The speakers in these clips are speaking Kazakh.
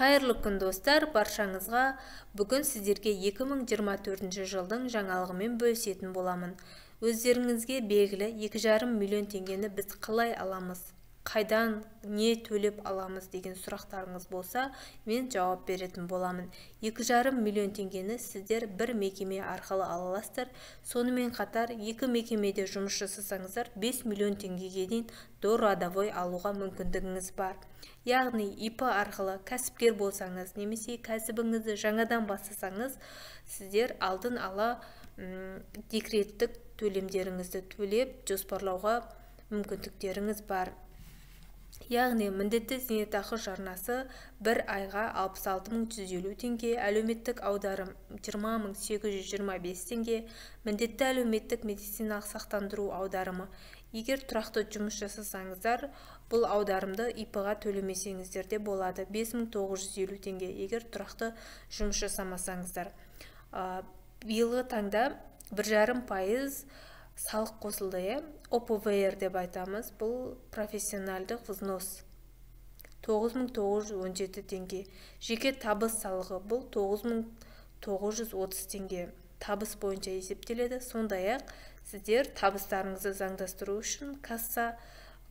Қайырлы күн достар, баршаңызға бүгін сіздерге 2024 жылдың жаңалығымен бөлісетін боламын. Өздеріңізге белгілі 2,5 миллион теңгені біз қалай аламыз, қайдан, не төлеп аламыз деген сұрақтарыңыз болса, мен жауап беретін боламын. 2,5 миллион теңгені сіздер бір мекеме арқылы ала аласыздар. Сонымен қатар екі мекемеде жұмыс жасасаңыздар 5 миллион теңгеге дейін дородовой алуға мүмкіндігіңіз бар. Яғни ИП арқылы кәсіпкер болсаңыз, немесе кәсібіңізді жаңадан бастасаңыз, сіздер алдын ала декреттік төлемдеріңізді төлеп жоспарлауға мүмкіндіктеріңіз бар. Яғни міндетті зейнетақы жарнасы бір айға 66.150 теңге, әлеуметтік аударым 20.825 теңге, міндетті әлеуметтік медициналық сақтандыру аударымы. Егер тұрақты жұмыс жасасаңыздар, бұл аударымды ИП-ға төлемесеңіздер де болады, 5.950 теңге, егер тұрақты жұмыс жасамасаңыздар. Биылғы таңда 1,5% салық қосылды, ОПВР деп айтамыз, бұл профессионалдық взнос 9.917 теңге. Жеке табыс салығы бұл 9.930 теңге. Табыс бойынша есептеледі. Сондай-ақ сіздер табыстарыңызды заңдастыру үшін касса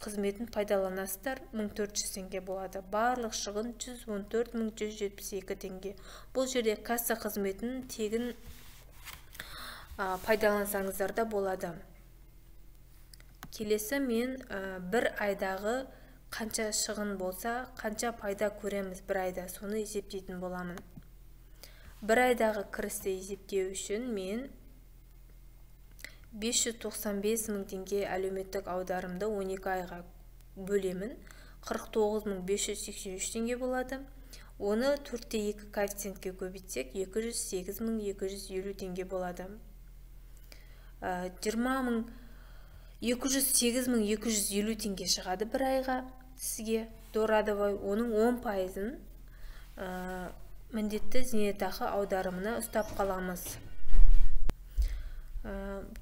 қызметін пайдаланасыздар, 1400 теңге болады. Барлық шығын 114.172 теңге. Бұл жерде касса қызметін тегін пайдалансаңыздар да болады. Келесі мен бір айдағы қанша шығын болса, қанша пайда көреміз бір айда, соны есептейтін боламын. Бір айдағы кірісті есептеу үшін мен 595.000 теңге әлеуметтік аударымды 12 айға бөлемін, 49.583 теңге болады. Оны 4/2 коэффициентке көбейтсек, 208.250 теңге болады. 208.250 теңге шығады бір айға сізге дородовой. Оның 10%-ын міндетті зейнетақы аударымына ұстап қаламыз.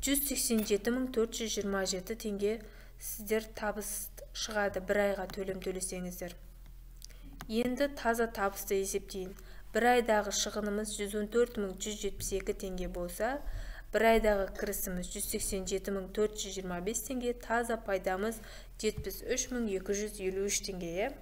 187.427 теңге сіздер табыс шығады бір айға төлем төлесеңіздер. Енді таза табысты есептейін. Бір айдағы шығынымыз 114.172 теңге болса, бір айдағы кірісіміз 187.425 теңге, таза пайдамыз 73.253 теңге.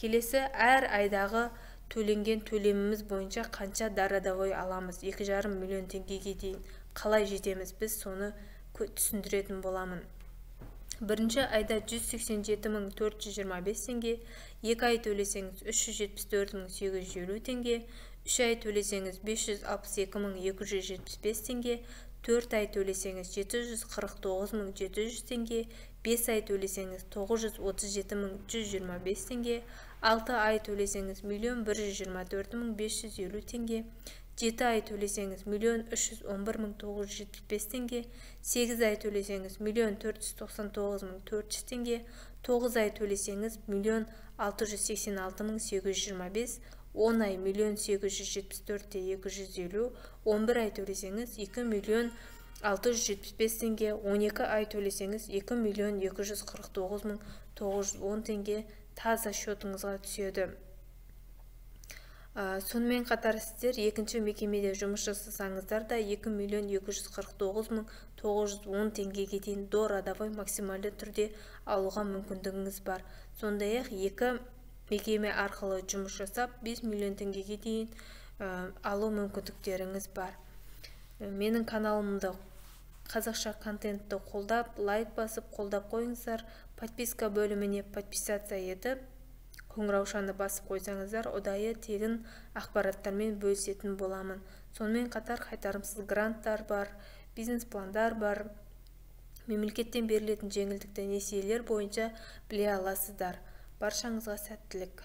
Келесі әр айдағы төленген төлеміміз бойынша қанша дородовой аламыз, 2,5 миллион теңгеге дейін қалай жетеміз, біз соны түсіндіретін боламын. Бірінші айда 187.425 теңге, 2 ай төлесеңіз 374.850 теңге, 3 ай төлесеңіз 562.275 теңге, 4 ай төлесеңіз 749.700 теңге, 5 ай төлесеңіз 937.125 теңге, 6 ай төлесеңіз 1.124.550 теңге, 7 ай төлесеңіз 1.311.975 теңге, 8 ай төлесеңіз 1.499.400 теңге, 9 ай төлесеңіз 1.686.825, 10 ай 1.874.250, 11 ай төлесеңіз 2.675 теңге, 12 ай төлесеңіз 2.249.910 теңге таза шотыңызға түседі. Сонымен қатар сіздер екінші мекемеде жұмыс жасасаңыздар да 2.249.910 теңгеге дейін дородовой максималды түрде алуға мүмкіндігіңіз бар. Сондай-ақ екі мекеме арқылы жұмыс жасап 5 миллион теңгеге дейін алу мүмкіндіктеріңіз бар. Менің каналымды қазақша контентті қолдап, лайк басып, қолдап қойыңыздар. Подписка бөліміне подписаться етіп, қоңыраушаны басып қойсаңыздар, ұдайы тегін ақпараттармен бөлісетін боламын. Сонымен қатар қайтарымсыз гранттар бар, бизнес-пландар бар, мемлекеттен берілетін жеңілдікті несиелер бойынша біле аласыздар. Баршаңызға сәттілік.